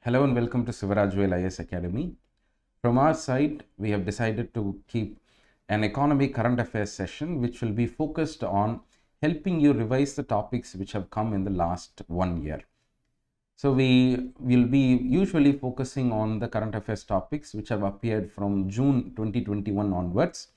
Hello and welcome to Sivarajwell IS Academy. From our side, we have decided to keep an economic current affairs session which will be focused on helping you revise the topics which have come in the last 1 year. So we will be usually focusing on the current affairs topics which have appeared from June 2021 onwards.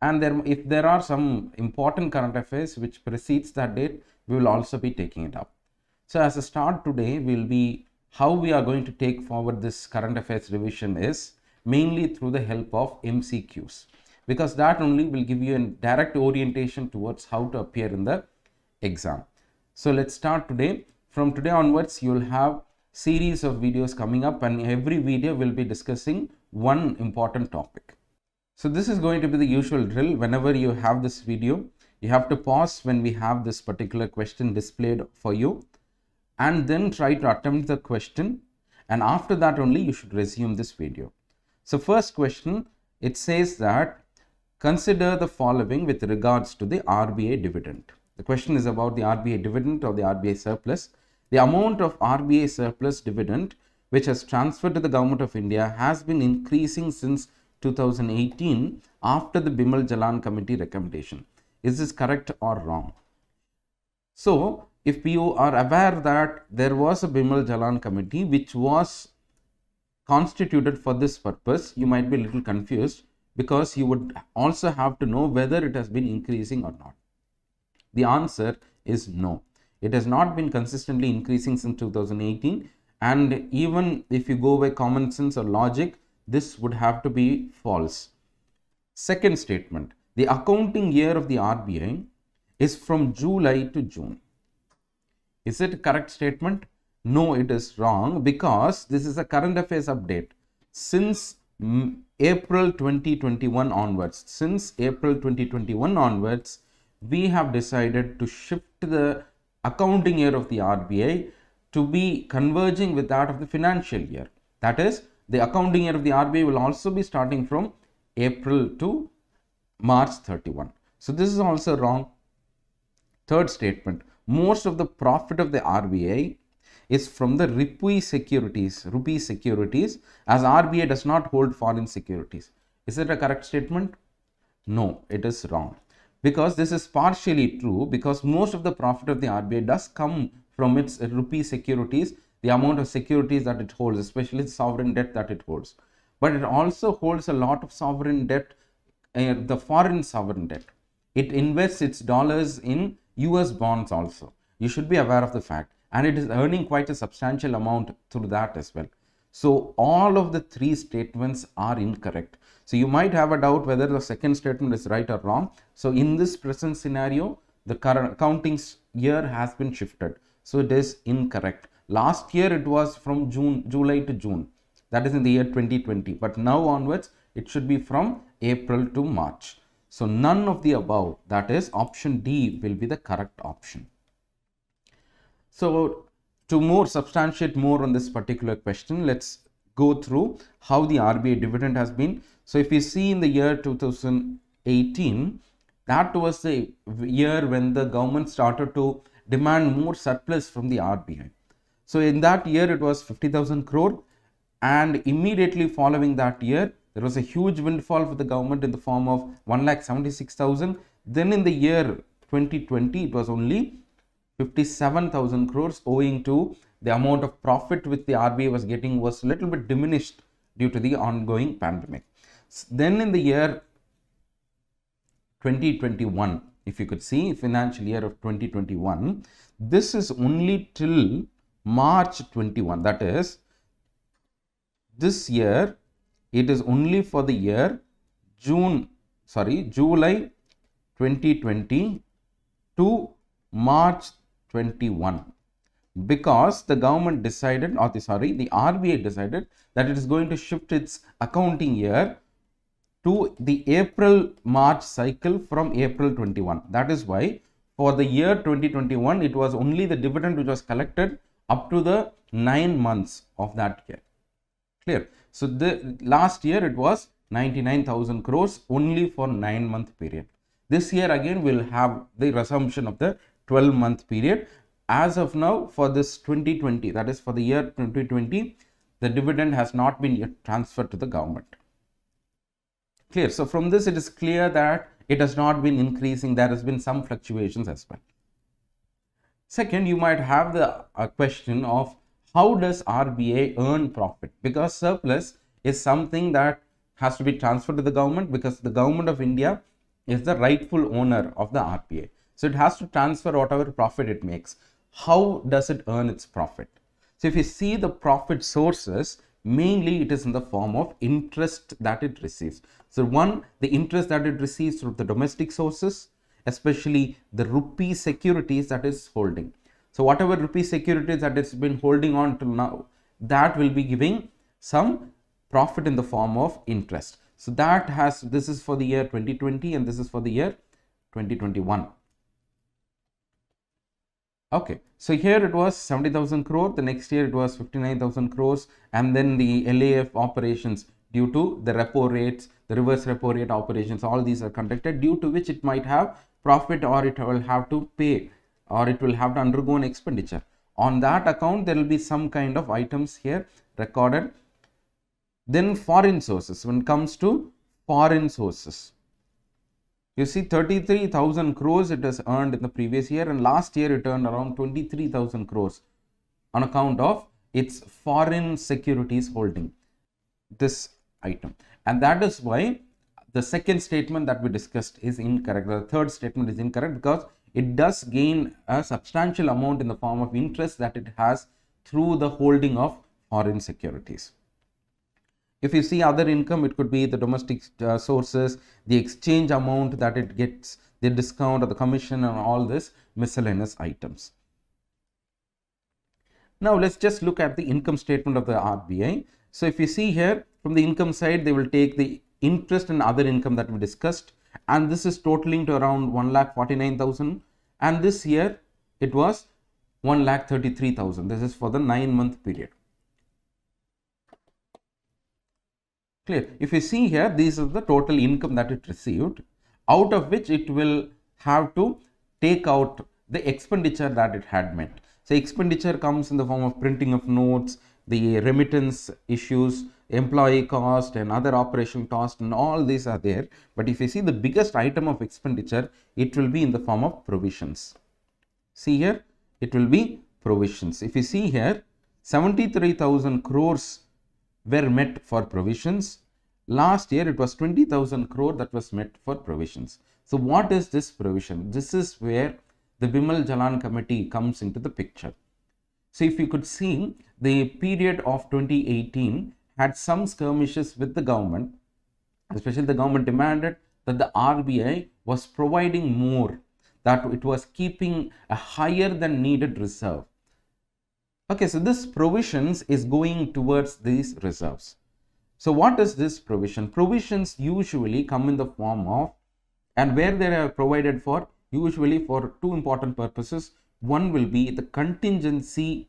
And if there are some important current affairs which precedes that date, we will also be taking it up. So as a start today, how we are going to take forward this current affairs revision is mainly through the help of MCQs, because that only will give you a direct orientation towards how to appear in the exam. So let's start today. From today onwards, you will have series of videos coming up, and every video will be discussing one important topic. So this is going to be the usual drill. Whenever you have this video, you have to pause when we have this particular question displayed for you, and then try to attempt the question, and after that only you should resume this video. So first question, it says that consider the following with regards to the RBI dividend. The question is about the RBI dividend or the RBI surplus. The amount of RBI surplus dividend which has transferred to the Government of India has been increasing since 2018 after the Bimal Jalan Committee recommendation. Is this correct or wrong? So if you are aware that there was a Bimal Jalan Committee which was constituted for this purpose, you might be a little confused, because you would also have to know whether it has been increasing or not. The answer is no. It has not been consistently increasing since 2018, and even if you go by common sense or logic, this would have to be false. Second statement, the accounting year of the RBI is from July to June. Is it a correct statement? No, it is wrong, because this is a current affairs update. Since April 2021 onwards, we have decided to shift the accounting year of the RBI to be converging with that of the financial year. That is, the accounting year of the RBI will also be starting from April to March 31. So this is also wrong. Third statement, most of the profit of the RBI is from the rupee securities, as RBI does not hold foreign securities. Is it a correct statement? No, it is wrong, because this is partially true, because most of the profit of the RBI does come from its rupee securities, the amount of securities that it holds, especially the sovereign debt that it holds. But it also holds a lot of sovereign debt, the foreign sovereign debt. It invests its dollars in US bonds also. You should be aware of the fact, and it is earning quite a substantial amount through that as well. So all of the three statements are incorrect. So you might have a doubt whether the second statement is right or wrong. So in this present scenario, the current accounting year has been shifted. So it is incorrect. Last year it was from July to June. That is in the year 2020. But now onwards, it should be from April to March. So none of the above, that is option D, will be the correct option. So to substantiate more on this particular question, let's go through how the RBI dividend has been. So if you see in the year 2018, that was the year when the government started to demand more surplus from the RBI. So in that year, it was 50,000 crore, and immediately following that year, there was a huge windfall for the government in the form of 1,76,000. Then in the year 2020, it was only 57,000 crores, owing to the amount of profit which the RBI was getting was a little bit diminished due to the ongoing pandemic. Then in the year 2021, if you could see, financial year of 2021, this is only till March 21. That is, this year, it is only for the year July 2020 to March 21, because the government decided, the RBI decided that it is going to shift its accounting year to the April-March cycle from April 21. That is why for the year 2021, it was only the dividend which was collected up to the 9 months of that year. Clear? So the last year it was 99,000 crores only for 9-month period. This year again will have the resumption of the 12-month period. As of now, for this 2020, that is for the year 2020, the dividend has not been yet transferred to the government. Clear? So from this it is clear that it has not been increasing. There has been some fluctuations as well. Second, you might have the question of how does RBI earn profit? Because surplus is something that has to be transferred to the government, because the government of India is the rightful owner of the RBI. So it has to transfer whatever profit it makes. How does it earn its profit? So if you see the profit sources, mainly it is in the form of interest that it receives. So one, the interest that it receives from the domestic sources, especially the rupee securities that is holding. So whatever rupee securities that it's been holding on till now, that will be giving some profit in the form of interest. So that has, this is for the year 2020 and this is for the year 2021. Okay, so here it was 70,000 crore, the next year it was 59,000 crores, and then the LAF operations, due to the repo rates, the reverse repo rate operations, all these are conducted, due to which it might have profit, or it will have to pay, or it will have to undergo an expenditure. On that account, there will be some kind of items here recorded. Then foreign sources, when it comes to foreign sources, you see 33,000 crores it has earned in the previous year, and last year it earned around 23,000 crores on account of its foreign securities holding, this item. And that is why the second statement that we discussed is incorrect. The third statement is incorrect, because it does gain a substantial amount in the form of interest that it has through the holding of foreign securities. If you see other income, it could be the domestic sources, the exchange amount that it gets, the discount or the commission, and all this miscellaneous items. Now let's just look at the income statement of the RBI. So if you see here, from the income side, they will take the interest and other income that we discussed, and this is totaling to around 1,49,000, and this year it was 1,33,000. This is for the 9-month period. Clear? If you see here, this is the total income that it received, out of which it will have to take out the expenditure that it had made. So expenditure comes in the form of printing of notes, the remittance issues, employee cost, and other operation cost, and all these are there. But if you see the biggest item of expenditure, it will be in the form of provisions. See here, it will be provisions. If you see here, 73,000 crores were met for provisions. Last year it was 20,000 crore that was met for provisions. So what is this provision? This is where the Bimal Jalan committee comes into the picture. So if you could see, the period of 2018 had some skirmishes with the government, especially the government demanded that the RBI was providing more, that it was keeping a higher than needed reserve. Okay, so this provisions is going towards these reserves. So what is this provision? Provisions usually come in the form of, and where they are provided for, usually for two important purposes. One will be the contingency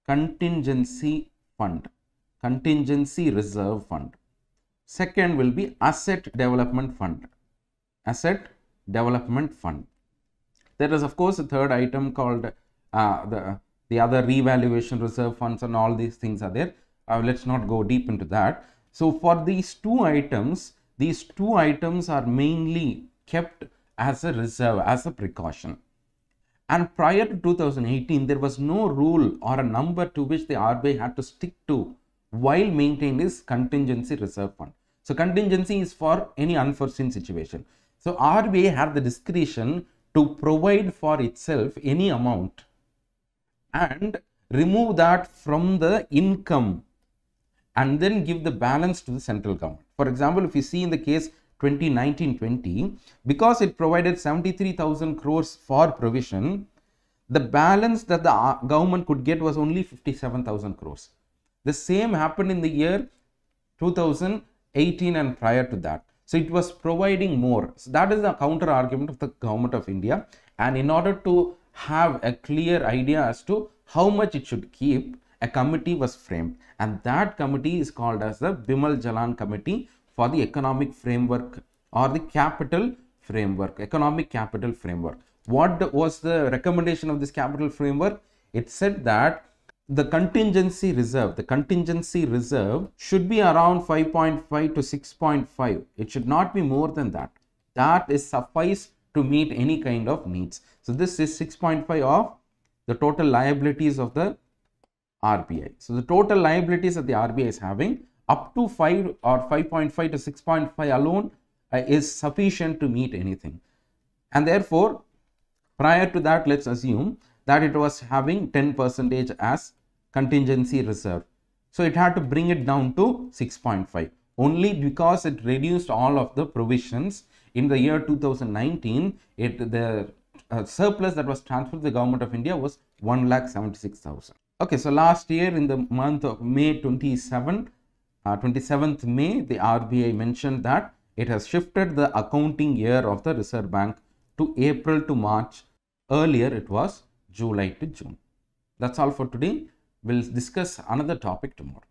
fund, contingency reserve fund. Second will be asset development fund, asset development fund. There is of course a third item called the other revaluation reserve funds, and all these things are there. Let's not go deep into that. So for these two items are mainly kept as a reserve, as a precaution. And prior to 2018, there was no rule or a number to which the RBI had to stick to while maintaining this contingency reserve fund. So contingency is for any unforeseen situation. So RBI had the discretion to provide for itself any amount and remove that from the income and then give the balance to the central government. For example, if you see in the case 2019-20, because it provided 73,000 crores for provision, the balance that the government could get was only 57,000 crores. The same happened in the year 2018 and prior to that. So it was providing more. So that is the counter argument of the government of India. And in order to have a clear idea as to how much it should keep, a committee was framed, and that committee is called as the Bimal Jalan Committee for the Economic Framework or the Capital Framework, Economic Capital Framework. What was the recommendation of this capital framework? It said that the contingency reserve should be around 5.5 to 6.5. It should not be more than that. That is suffice to meet any kind of needs. So this is 6.5 of the total liabilities of the RBI. So the total liabilities that the RBI is having, up to 5 or 5.5 to 6.5 alone is sufficient to meet anything. And therefore, prior to that, let's assume that it was having 10% as contingency reserve. So it had to bring it down to 6.5 only because it reduced all of the provisions. In the year 2019, the surplus that was transferred to the government of India was 1,76,000. Okay, so last year in the month of May 27th May, the RBI mentioned that it has shifted the accounting year of the Reserve Bank to April to March. Earlier it was July to June. That's all for today. We'll discuss another topic tomorrow.